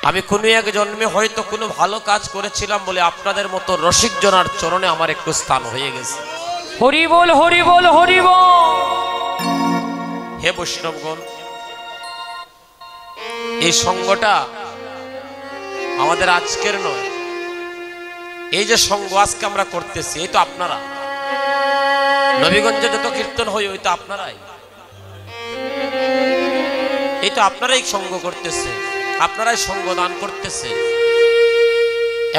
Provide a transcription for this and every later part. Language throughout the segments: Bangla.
আমি কোনো এক জন্মে হয়তো কোনো ভালো কাজ করেছিলাম বলে আপনাদের মতো রসিক জনার চরণে আমার একটু স্থান হয়ে গেছে। হরি বল হরি বল হরি বল। হে বৈষ্ণবগণ, এই সঙ্গটা আমাদের আজকের নয়। এই যে সঙ্গ আজকে আমরা করতেছি, এই তো আপনারা নবীগঞ্জে যত কীর্তন হয় ওই তো আপনারাই, এই তো আপনারাই সঙ্গ করতেছে, আপনারাই সঙ্গ দান করতেছে।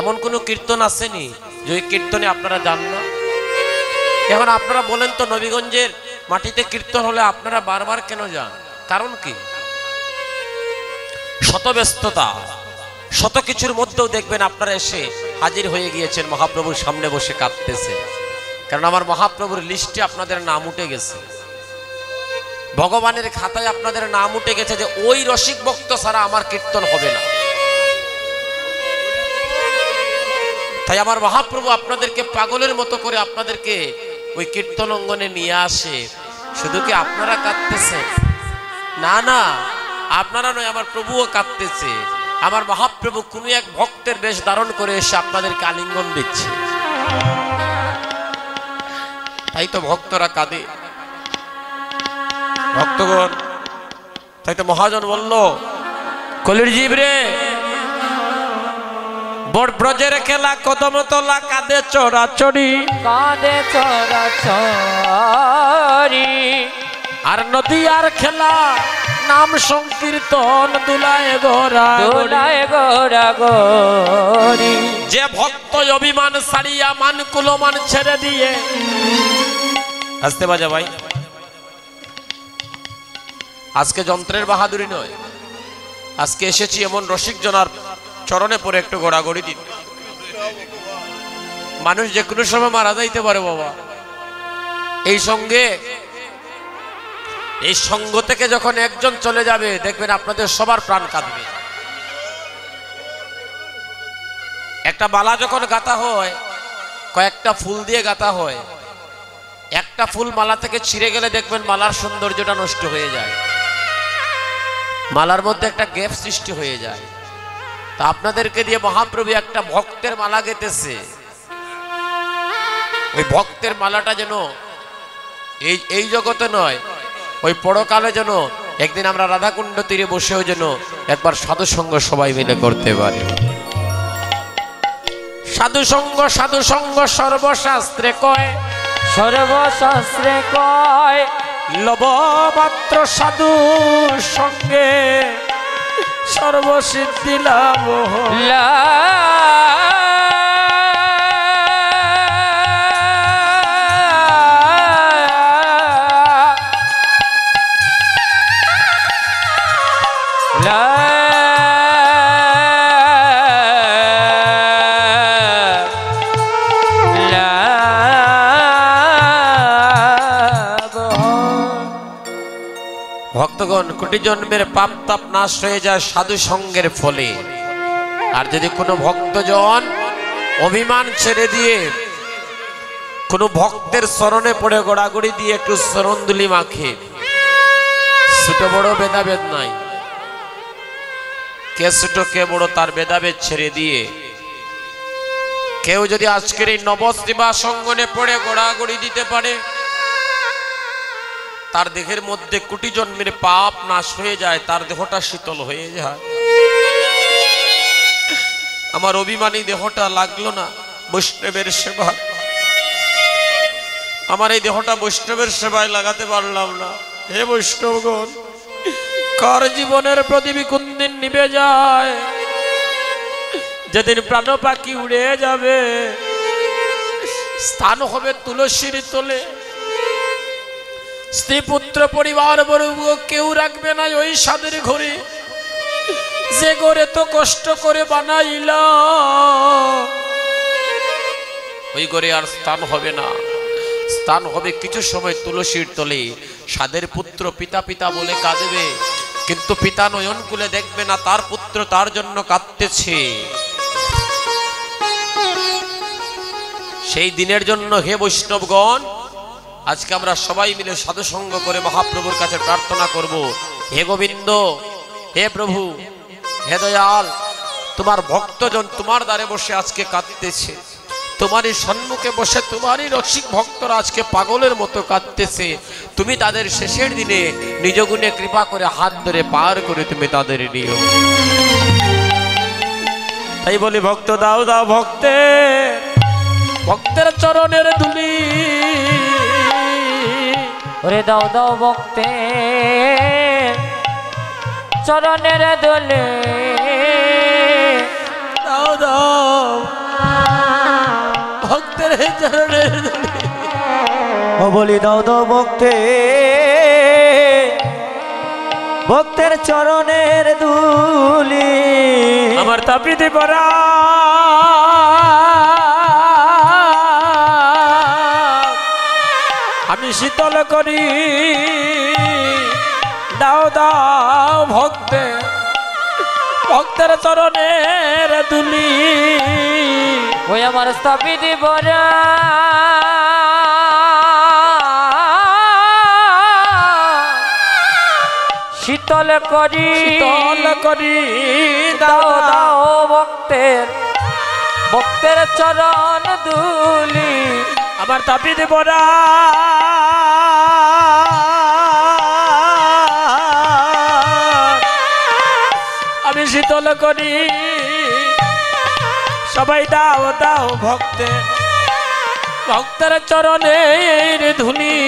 এমন কোনো কীর্তন আসেনি যে ওই কীর্তনে আপনারা যান না। এখন আপনারা বলেন তো, নবীগঞ্জের মাটিতে কীর্তন হলে আপনারা বারবার কেন যান? কারণ কি? শত ব্যস্ততা, শত কিছুর মধ্যেও দেখবেন আপনারা এসে হাজির হয়ে গিয়েছেন, মহাপ্রভুর সামনে বসে কাঁদতেছে। কারণ আমার মহাপ্রভুর লিস্টে আপনাদের নাম উঠে গেছে, ভগবানের খাতায় আপনাদের নাম উঠে গেছে যে ওই রসিক ভক্ত ছাড়া আমার কীর্তন হবে না। তাই আমার মহাপ্রভু আপনাদেরকে পাগলের মতো করে আপনাদেরকে ওই কীর্তন অঙ্গনে নিয়ে আসে। শুধু কি আপনারা কাঁদতেছেন? না না, আপনারা নয়, আমার প্রভুও কাঁদতেছে। আমার মহাপ্রভু কোনো এক ভক্তের বেশ ধারণ করে এসে আপনাদেরকে আলিঙ্গন দিচ্ছে। তাই তো ভক্তরা কাঁদে, ভক্তগণ। তাই তো মহাজন বলল, কলির জীব রে, বড় ব্রজের খেলা কদম তোলা, কাঁদে চড়াচড়ি, কাঁদে চড়াচড়ি। আর নদী আর খেলা নাম সংকীর্তন, দুলায় গোরা দোলায় গোরা গরি। যে ভক্ত অভিমান সারিয়া মান কুলমান ছেড়ে দিয়ে, আসতে বাজা ভাই, আজকে যন্ত্রের বাহাদুরি নয়, আজকে এসেছি এমন রসিক জনার চরণে পড়ে একটু গোড়াগড়ি দিন। মানুষ যে কোনো সময় মারা যাইতে পারে বাবা। এই সঙ্গে, এই সঙ্গ থেকে যখন একজন চলে যাবে দেখবেন আপনাদের সবার প্রাণ কাঁদবে। একটা মালা যখন গাঁথা হয়, কয়েকটা ফুল দিয়ে গাঁথা হয়, একটা ফুল মালা থেকে ছিঁড়ে গেলে দেখবেন মালার সৌন্দর্যটা নষ্ট হয়ে যায়, মালার মধ্যে একটা গ্যাপ সৃষ্টি হয়ে যায়। তা আপনাদেরকে দিয়ে মহাপ্রভু একটা ভক্তের মালা গেঁথেছে। ওই ভক্তের মালাটা যেন এই জগতে নয়, ওই পরকালে যেন একদিন আমরা রাধাকুণ্ড তীরে বসেও যেন একবার সাধু সঙ্গ সবাই মিলে করতে পারি। সাধু সঙ্গ সর্বশাস্ত্রে কয়, সর্বশাস্ত্রে কয়, লব মাত্র সাধু সঙ্গে সর্বসিদ্ধি লাভ। ভক্তগণ, কোটি জন্মের পাপ তাপ নাশ হয়ে যায় সাধু সঙ্গের ফলে। আর যদি কোনো ভক্তজন অভিমান ছেড়ে দিয়ে কোনো ভক্তের চরণে পড়ে গোড়াগড়ি দিয়ে একটু চরণদুলি মাখে, ছোট বড় ভেদাভেদ নাই, কে ছোট কে বড় তার ভেদাভেদ ছেড়ে দিয়ে কেউ যদি আজকের এই নবশ্রীবা সঙ্গনে পড়ে গোড়াগড়ি দিতে পারে, তার দেহের মধ্যে কোটি জন্মের পাপ নাশ হয়ে যায়, তার দেহটা শীতল হয়ে যায়। আমার অভিমানী দেহটা লাগলো না বৈষ্ণবের সেবা, আমার এই দেহটা বৈষ্ণবের সেবায় লাগাতে পারলাম না। হে বৈষ্ণবগণ, কার জীবনের প্রদীপ কোন দিন নিভে যায়, যেদিন প্রাণ পাখি উড়ে যাবে, স্থান হবে তুলসীর তলে, স্ত্রী পুত্র পরিবার বর্গ কেউ রাখবে না ওই সাদের ঘরে, যে ঘরে তো কষ্ট করে বানাইলা, ওই ঘরে আর স্থান হবে না। স্থান হবে কিছু সময় তুলসীর তলে। সাদের পুত্র পিতা পিতা বলে কাঁদবে, কিন্তু পিতা নয়ন কুলে দেখবে না তার পুত্র তার জন্য কাঁদতেছে। সেই দিনের জন্য হে বৈষ্ণবগণ, আজকে আমরা সবাই মিলে সাধু সঙ্গ করে মহাপ্রভুর কাছে প্রার্থনা করব, হে গোবিন্দ, হে প্রভু, হে দয়াল, তোমার ভক্তজন তোমার দ্বারে বসে আজকে কাঁদতেছে, তোমারই সম্মুখে বসে তোমারই রসিক ভক্তরা আজকে পাগলের মতো কাঁদতেছে। তুমি তাদের শেষের দিনে নিজ গুণে কৃপা করে হাত ধরে পার করে তুমি তাদের নিও। তাই বলি ভক্ত দাও দাও ভক্তের চরণের ধুলি, ওরে দাও দাও ভক্তে চরণের দোলে, দাও দাও ভক্তের চরণের ধুলি। ও বলি দাও দাও ভক্তের চরণের ধুলি, আমার তাপিতে পড়া আমি শীতল করি, দাও দাও ভক্তের চরণের ধুলি। ওই আমার স্থাপিত বরা শীতল করি দাও দাও ভক্তের চরণ ধুলি। আমার তাপিত পড়া আমি শীতল করি, সবাই দাও দাও ভক্তের চরণের ধুলি।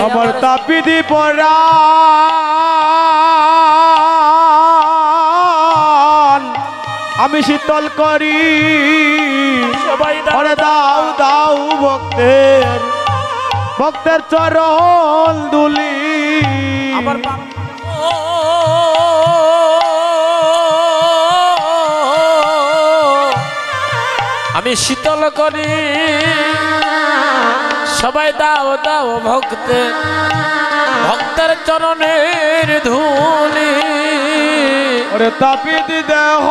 আমার তাপিদি পরা আমি শীতল করি, সবাই দাও দাও ভক্তের চরণ দুলি। আমার আমি শীতল করি, সবাই দাও দাও ভক্তের চরণের ধুলি। ওরে তাপিদি দেহ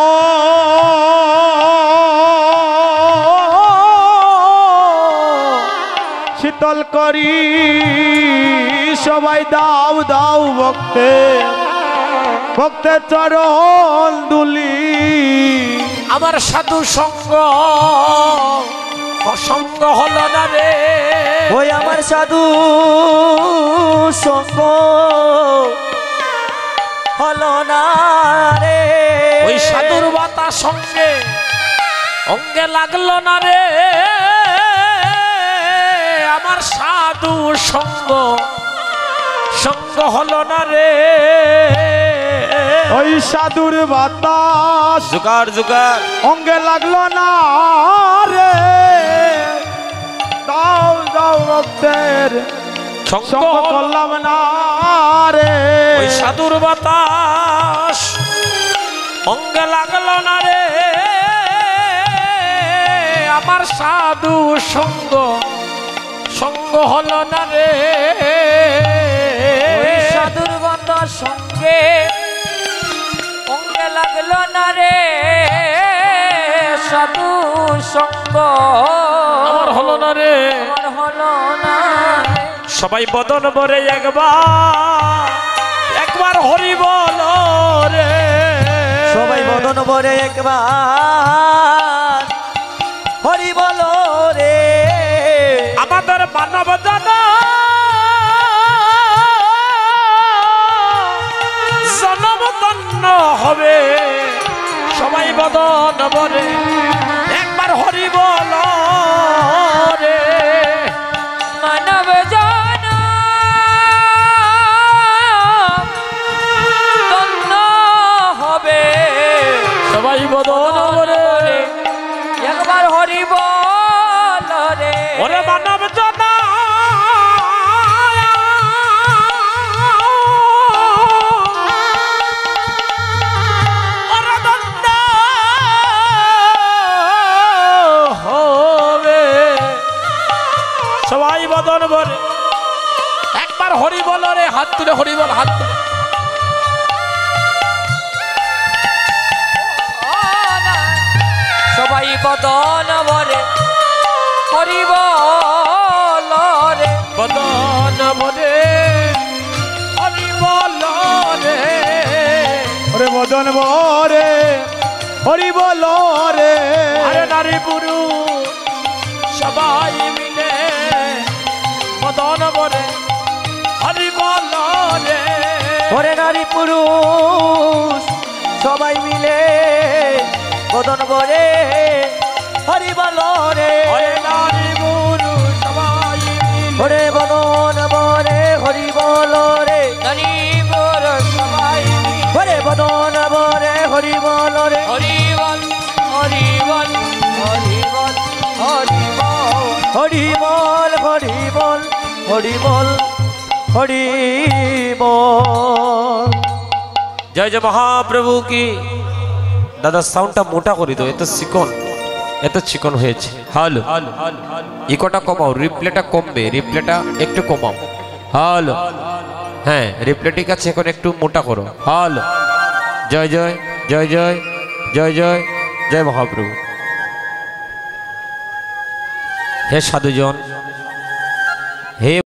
শীতল করি, সবাই দাও দাও ভক্তের চরণ দুলি। আমার সাধু সঙ্গ হলো না রে, ওই আমার সাধু সঙ্গ হলো না রে, ওই সাধুর বাতা সঙ্গে অঙ্গে লাগলো না রে, আমার সাধু সঙ্গ হলো না রে। ওই সাধুর বাতাস জুগার অঙ্গে লাগলো না রে, দাও দাও ভক্তের সঙ্গ করলাম না রে। ওই সাধুর বাতাস অঙ্গে লাগলো না রে, আমার সাধু সঙ্গ হলো না রে। ওই সাধুর বাতাস সঙ্গে অঙ্গে লাগলো না রে, সাধু সঙ্গ আমার হলো না রে, আমার হলো না রে। সবাই বদন ভরে একবার হরি বল রে, সবাই বদন ভরে একবার হরি বলো রে। আমাদের মানব জনম ধন্য হবে, সবাই বদন ভরে একবার হরি বল রে। মানব জন ধন্য হবে, সবাই বদন ভরে একবার হরি বল রে। ওরে মানব জনা সবাই বদন ভরে একবার হরি বল রে, হাত তুলে হরি বল, হাত তুলে। সবাই বদন ভরে হরি বল রে, বদন ভরে হরি বল রে। ওরে বদন ভরে হরি বল রে আরে নারী পুরুষ সবাই মিলে মদন বরে হরি বল রে ওরে নারী পুরুষ সবাই মিলে বদন বরে হরি বল রে ওরে নারী পুরুষ সবাই মিলে ওরে বদন বরে হরি বল রে নারী পুরুষ সবাই মিলে ওরে বদন বরে হরি বল রে হরি বল হরি বল হরি বল হরি বল হরি বল হরি বল হরি বল হরি বল। জয় জয় মহাপ্রভু কি। দাদা সাউন্ডটা মোটা করে দাও, এত চিকন হয়েছে। হ্যালো, ইকোটা কমাও, রিপ্লেটা কমবে, রিপ্লেটা একটু কমাও। হ্যালো, হ্যাঁ রিপ্লেটির কাছে এখন একটু মোটা করো। হ্যালো, জয় জয় জয় জয় জয় জয় জয় মহাপ্রভু। হে সাধুজন, হে